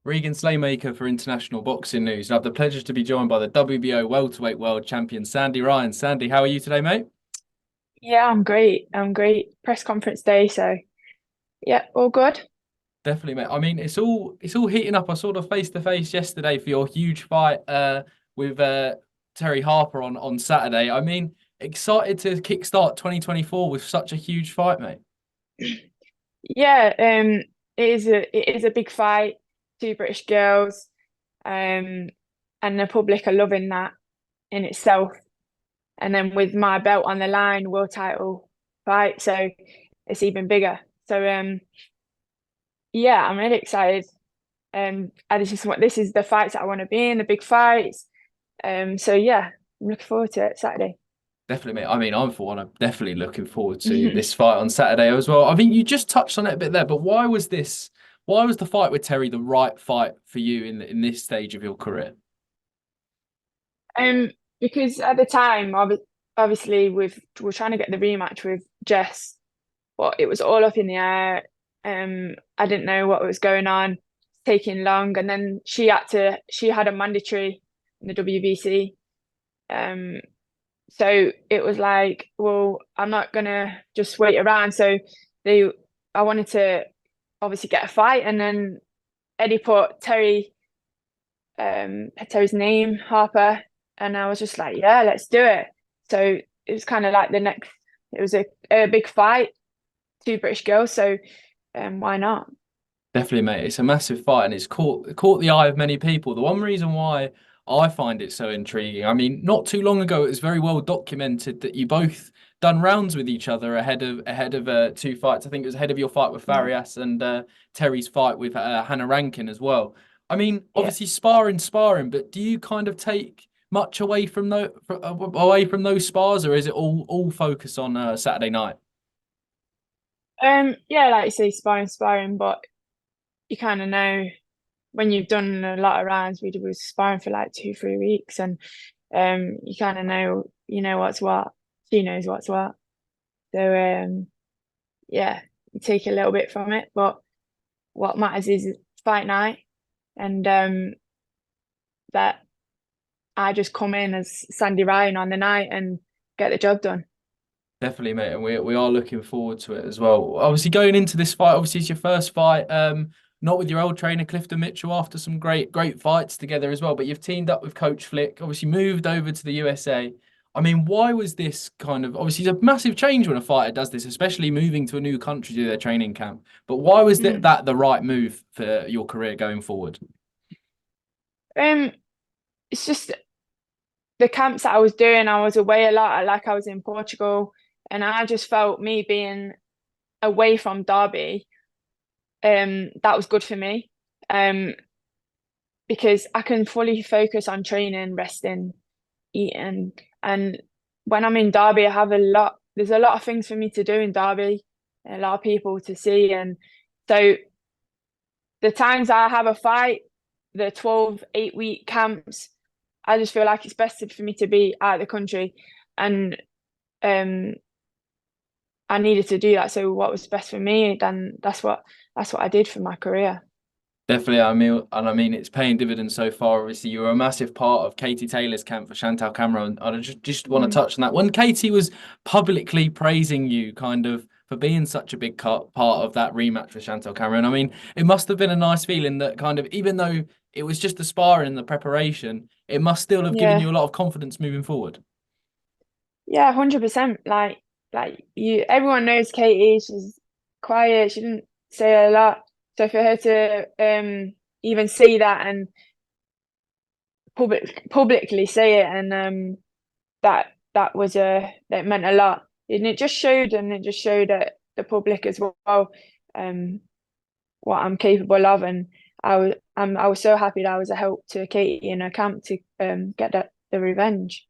Regan Slaymaker for International Boxing News. And I have the pleasure to be joined by the WBO Welterweight World Champion, Sandy Ryan. Sandy, how are you today, mate? Yeah, I'm great. I'm great. Press conference day, so yeah, all good. Definitely, mate. I mean, it's all heating up. I saw the face to face yesterday for your huge fight with Terri Harper on Saturday. I mean, excited to kickstart 2024 with such a huge fight, mate. Yeah, it is a big fight. Two British girls, um, and the public are loving that in itself. And then with my belt on the line, world title fight, so it's even bigger. So yeah, I'm really excited. And this is the fights that I want to be in, the big fights. So yeah, I'm looking forward to it Saturday. Definitely, mate. I mean, I'm for one. I'm definitely looking forward to this fight on Saturday as well. I think you just touched on it a bit there, but why was this? Why was the fight with Terry the right fight for you in this stage of your career? Um, because at the time, obviously, we're trying to get the rematch with Jess, but it was all up in the air. I didn't know what was going on, taking long, and then she had a mandatory in the WBC. Um, so it was like, well, I'm not gonna just wait around. They, I wanted to obviously get a fight, and then Eddie put Terry's name, Harper, and I was just like, yeah, let's do it. So it was kind of like it was a big fight, two British girls, so why not? Definitely, mate. It's a massive fight and it's caught the eye of many people. The one reason why I find it so intriguing, I mean, not too long ago, it was very well documented that you both done rounds with each other ahead of two fights. I think it was ahead of your fight with Yeah, Farias and Terry's fight with Hannah Rankin as well. I mean, yeah. obviously sparring, but do you kind of take much away from those spars, or is it all focus on Saturday night? Yeah, like you say, sparring, but you kind of know when you've done a lot of rounds. We was sparring for like 2, 3 weeks, and you kind of know, you know what's what. She knows what's what. So yeah, you take a little bit from it, but what matters is fight night, and that I just come in as Sandy Ryan on the night and get the job done. Definitely, mate, and we are looking forward to it as well. Obviously, going into this fight, obviously it's your first fight, not with your old trainer Clifton Mitchell after some great fights together as well. But you've teamed up with Coach Flick, obviously moved over to the USA. I mean, why was this kind of obviously it's a massive change when a fighter does this, especially moving to a new country to do their training camp. But why was Mm. that the right move for your career going forward? Um, it's just the camps that I was doing. I was away a lot, like I was in Portugal, and I just felt me being away from Derby. That was good for me. Um, because I can fully focus on training, resting, eating, and when I'm in Derby, I have a lot. There's a lot of things for me to do in Derby, a lot of people to see, and so the times I have a fight, the 12, 8 week camps, I just feel like it's best for me to be out of the country. And um I needed to do that. So what was best for me, then that's what I did for my career. Definitely, I mean, it's paying dividends so far. Obviously, you were a massive part of Katie Taylor's camp for Chantal Cameron. I just want to Mm. touch on that. When Katie was publicly praising you, kind of for being such a big part of that rematch with Chantal Cameron, I mean, it must have been a nice feeling that kind of, even though it was just the sparring and the preparation, it must still have given Yeah. you a lot of confidence moving forward. Yeah, 100%. Like you everyone knows Katie, she's quiet, she didn't say a lot. So for her to even see that and publicly say it, and that meant a lot. And it just showed the public as well, um what I'm capable of. And I was so happy that I was a help to Katie in her camp to get the revenge.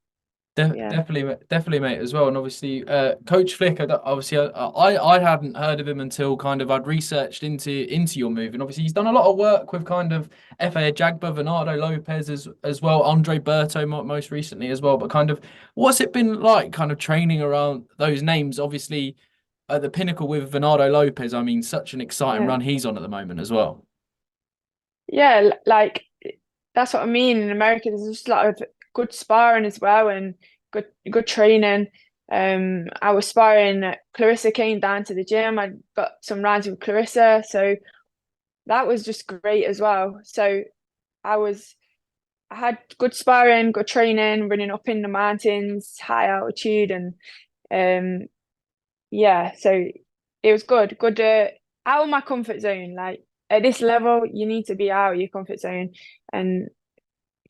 Yeah. Definitely, mate, as well. And obviously, Coach Flick, obviously, I hadn't heard of him until kind of I'd researched into your move, and obviously he's done a lot of work with kind of FA Jagba, Bernardo Lopez as well, Andre Berto most recently as well. But kind of, what's it been like, kind of training around those names? Obviously, at the pinnacle with Bernardo Lopez, I mean, such an exciting Yeah. run he's on at the moment as well. Yeah, like that's what I mean. In America, there's just a lot of good sparring as well and good training. I was sparring. Claressa came down to the gym. I got some rounds with Claressa, so that was just great as well. So I was I had good sparring, good training, running up in the mountains, high altitude, and um yeah, so it was good. Good out of my comfort zone. Like at this level, you need to be out of your comfort zone. And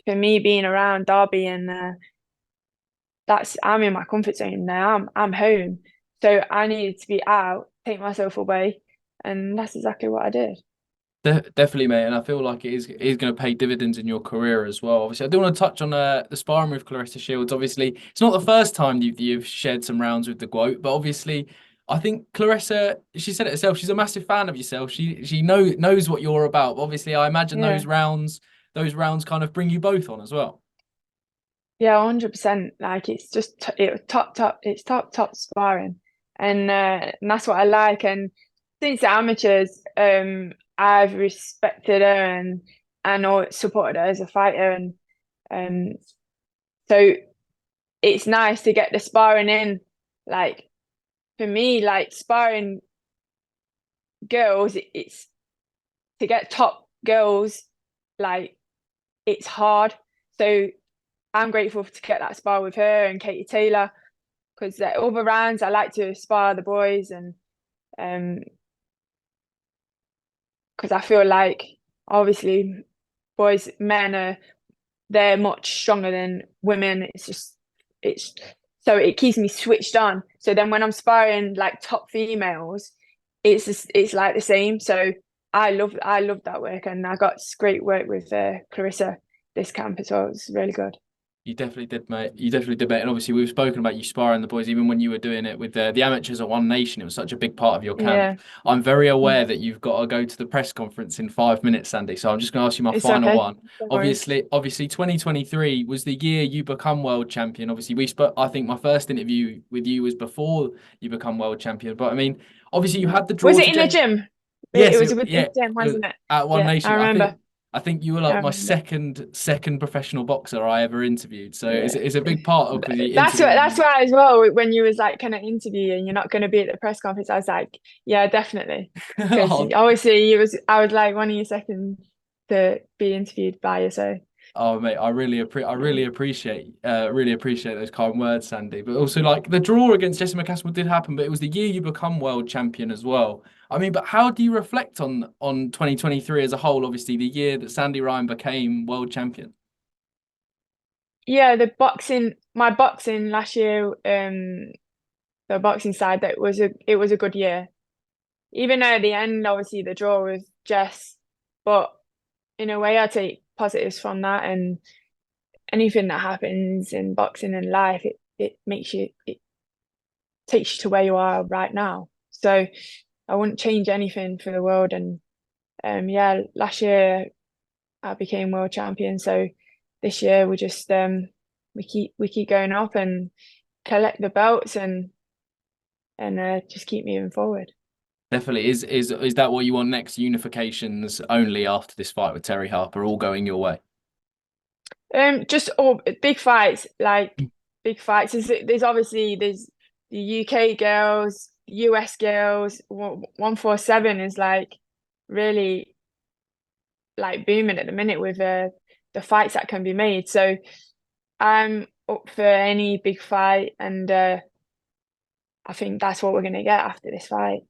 for me, being around Derby and that's I'm in my comfort zone now. I'm home. So I needed to be out, take myself away, and that's exactly what I did. Definitely, mate, and I feel like it is going to pay dividends in your career as well. Obviously, I do want to touch on the sparring with Claressa Shields. Obviously, it's not the first time you've shared some rounds with the GOAT, but obviously, I think Claressa, she said it herself, she's a massive fan of yourself. She knows what you're about. Obviously, I imagine Yeah. those rounds kind of bring you both on as well. Yeah, 100%. Like it's just it was top, it's top sparring. And that's what I like. And since the amateurs, I've respected her and I know supported her as a fighter and um so it's nice to get the sparring in. Like for me, like sparring girls, it's to get top girls, like it's hard. So I'm grateful to get that spar with her and Katie Taylor because the other rounds I like to spar the boys and um because I feel like obviously men are they're much stronger than women. It's so it keeps me switched on. So then when I'm sparring like top females, it's like the same. So I love that work and I got great work with Claressa this camp as well. It was really good. You definitely did, mate. You definitely did, mate. And obviously, we've spoken about you sparring the boys, even when you were doing it with the amateurs at One Nation. It was such a big part of your camp. Yeah, I'm very aware that you've got to go to the press conference in 5 minutes, Sandy. So I'm just going to ask you my it's final okay. one. Don't worry. Obviously, 2023 was the year you become world champion. Obviously, we spoke. I think my first interview with you was before you become world champion. But I mean, obviously, you Yeah. had the Was draw it to in the Jeff. gym? It Yes, was in yeah, the gym, it was wasn't it? at One Yeah, I Nation. I remember. think I think you were I like my remember. second professional boxer I ever interviewed. So Yeah. it's a big part of the That's interviewing. why as well when you was like kind of interviewing you're not going to be at the press conference I was like yeah definitely because Oh, obviously you was I was like one of your seconds to be interviewed by you so oh, mate, I yeah really appreciate those kind words, Sandy. But also, like the draw against Jessica Castle did happen, but it was the year you become world champion as well. I mean, but how do you reflect on 2023 as a whole? Obviously, the year that Sandy Ryan became world champion. yeah the boxing my boxing last year the boxing side that was it was a good year even though at the end obviously the draw was Jess but in a way I take positives from that and anything that happens in boxing and life it makes you it takes you to where you are right now. So I wouldn't change anything for the world. And yeah, last year I became world champion. So this year we keep going up and collect the belts and just keep moving forward. Definitely. Is that what you want next? Unifications only after this fight with Terri Harper, all going your way. Just all big fights, like big fights. There's obviously there's the UK girls, US girls. 147 is like really like booming at the minute with the fights that can be made. So I'm up for any big fight, and I think that's what we're gonna get after this fight.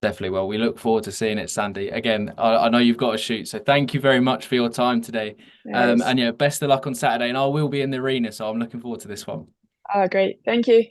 Definitely. Well, we look forward to seeing it, Sandy. Again, I know you've got to shoot, so thank you very much for your time today. No, it's And yeah, best of luck on Saturday. And I will be in the arena, so I'm looking forward to this one. great. Thank you.